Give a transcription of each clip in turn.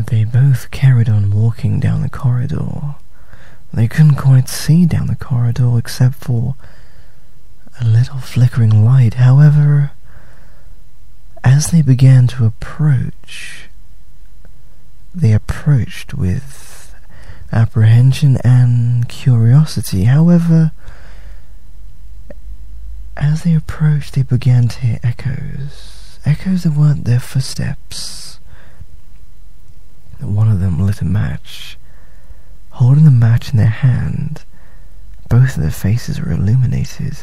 They both carried on walking down the corridor. They couldn't quite see down the corridor except for a little flickering light. However, as they began to approach, they approached with apprehension and curiosity. However, as they approached, they began to hear echoes. Echoes that weren't their footsteps. One of them lit a match. Holding the match in their hand, both of their faces were illuminated.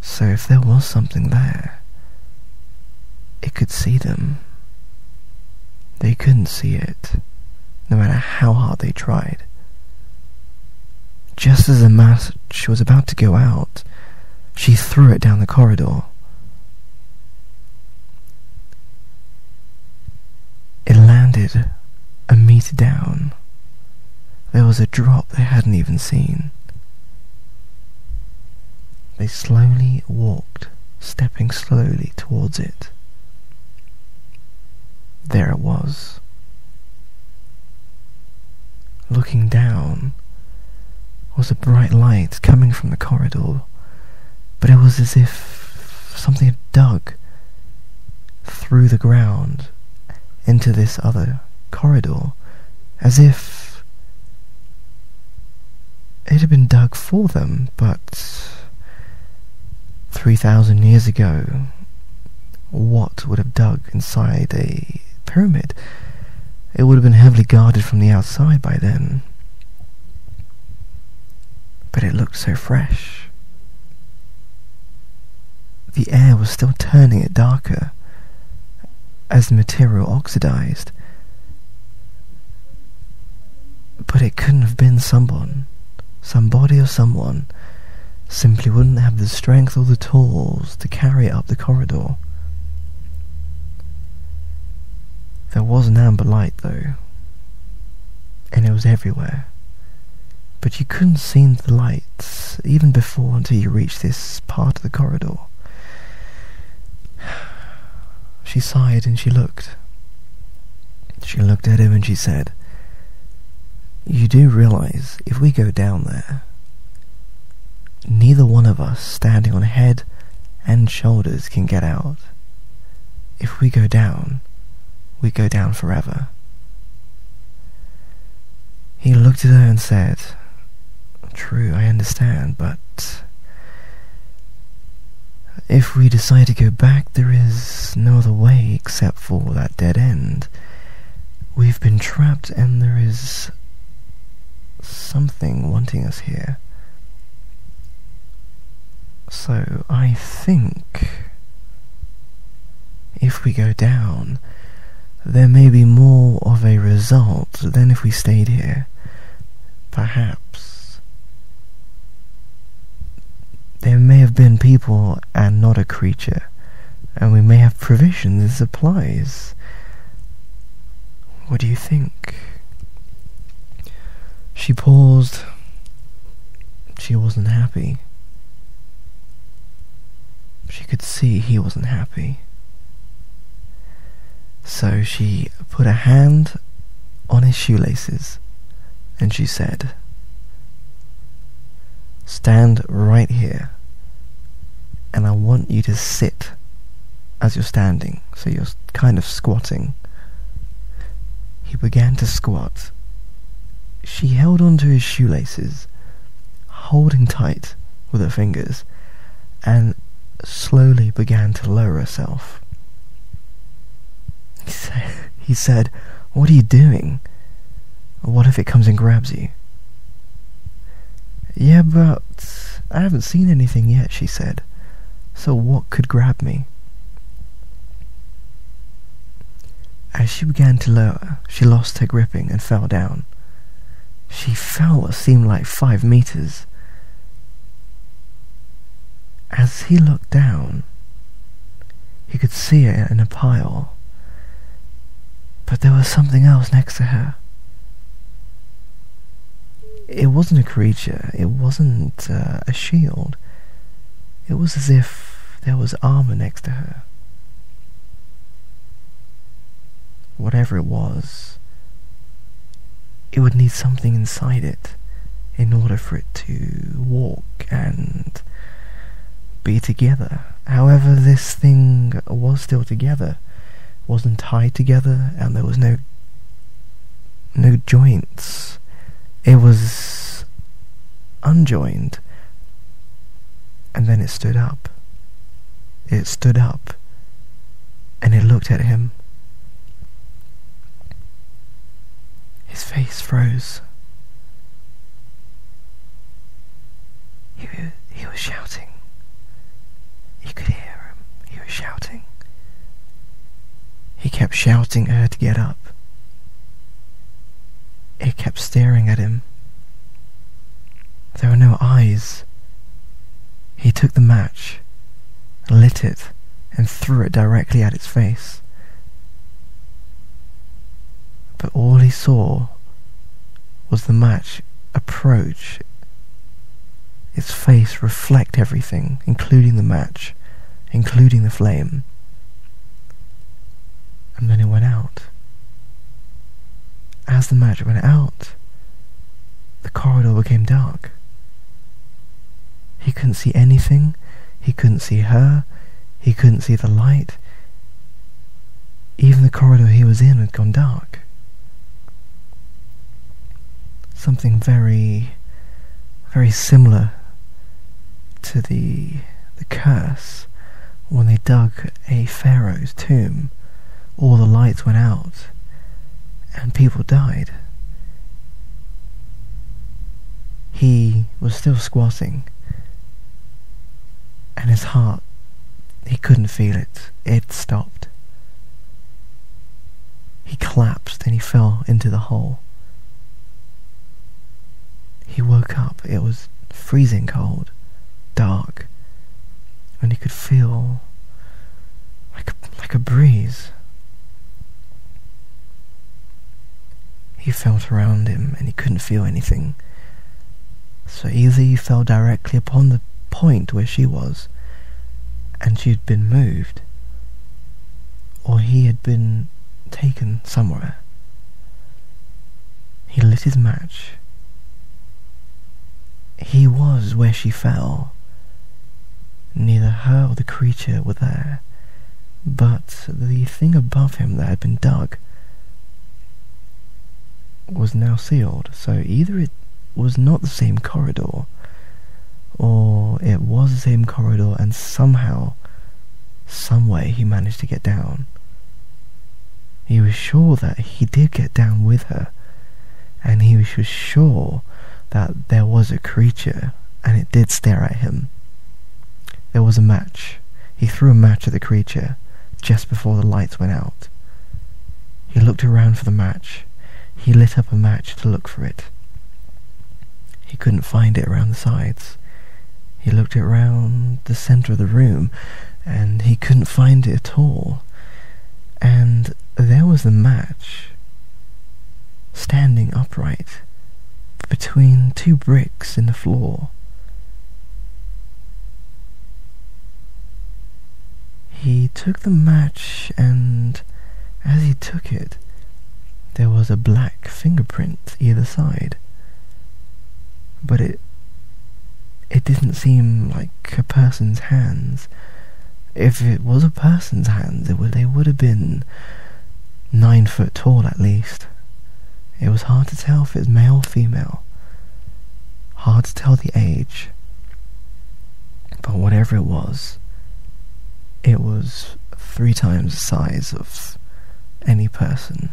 So if there was something there, it could see them. They couldn't see it, no matter how hard they tried. Just as the match was about to go out, she threw it down the corridor. It landed a meter down. There was a drop they hadn't even seen. They slowly walked, stepping slowly towards it. There it was. Looking down was a bright light coming from the corridor, but it was as if something had dug through the ground into this other corridor, as if it had been dug for them. But 3,000 years ago, what would have dug inside a pyramid? It would have been heavily guarded from the outside by then. But it looked so fresh. The air was still turning it darker as the material oxidized. But it couldn't have been somebody or someone simply wouldn't have the strength or the tools to carry it up the corridor. There was an amber light though, and it was everywhere. But you couldn't see the lights even before until you reached this part of the corridor. She sighed and she looked. She looked at him and she said, "You do realize if we go down there, neither one of us standing on head and shoulders can get out. If we go down, we go down forever." He looked at her and said, "True, I understand, but if we decide to go back, there is no other way except for that dead end. We've been trapped and there is something wanting us here. So I think if we go down, there may be more of a result than if we stayed here. Perhaps there may have been people and not a creature, and we may have provisions and supplies. What do you think?" She paused. She wasn't happy. She could see he wasn't happy. So she put a hand on his shoelaces and she said, "Stand right here, and I want you to sit as you're standing, so you're kind of squatting." He began to squat. She held onto his shoelaces, holding tight with her fingers, and slowly began to lower herself. He said, "What are you doing? What if it comes and grabs you?" "Yeah, but I haven't seen anything yet," she said. "So what could grab me?" As she began to lower, she lost her gripping and fell down. She fell what seemed like 5 meters. As he looked down, he could see her in a pile, but there was something else next to her. It wasn't a creature, it wasn't a shield. It was as if there was armor next to her. whatever it was, it would need something inside it in order for it to walk and be together. However, this thing was still together, wasn't tied together, and there was no joints. It was unjoined. And then it stood up. It stood up, and it looked at him. His face froze. He was shouting. You could hear him. He was shouting. He kept shouting at her to get up. It kept staring at him. There were no eyes. He took the match, lit it, and threw it directly at its face. But all he saw was the match approach, its face reflect everything, including the match, including the flame. And then it went out. As the match went out, the corridor became dark. He couldn't see anything. He couldn't see her. He couldn't see the light. Even the corridor he was in had gone dark. Something very, very similar to the curse when they dug a pharaoh's tomb. All the lights went out and people died. He was still squatting, and his heart, he couldn't feel it. It stopped. He collapsed and he fell into the hole. He woke up. It was freezing cold, dark, and he could feel like a breeze. He felt around him and he couldn't feel anything. So either he fell directly upon the point where she was, and she'd been moved, or he had been taken somewhere. He lit his match. He was where she fell. Neither her or the creature were there, but the thing above him that had been dug was now sealed, so either it was not the same corridor, or it was the same corridor and somehow, some way he managed to get down. He was sure that he did get down with her, and he was sure that there was a creature, and it did stare at him. There was a match. He threw a match at the creature just before the lights went out. He looked around for the match. He lit up a match to look for it. He couldn't find it around the sides. He looked around the center of the room, and he couldn't find it at all. And there was the match, standing upright, between two bricks in the floor. He took the match, and as he took it, there was a black fingerprint either side. But it didn't seem like a person's hands. If it was a person's hands, they would have been 9 foot tall at least. It was hard to tell if it was male or female. Hard to tell the age. But whatever it was 3 times the size of any person.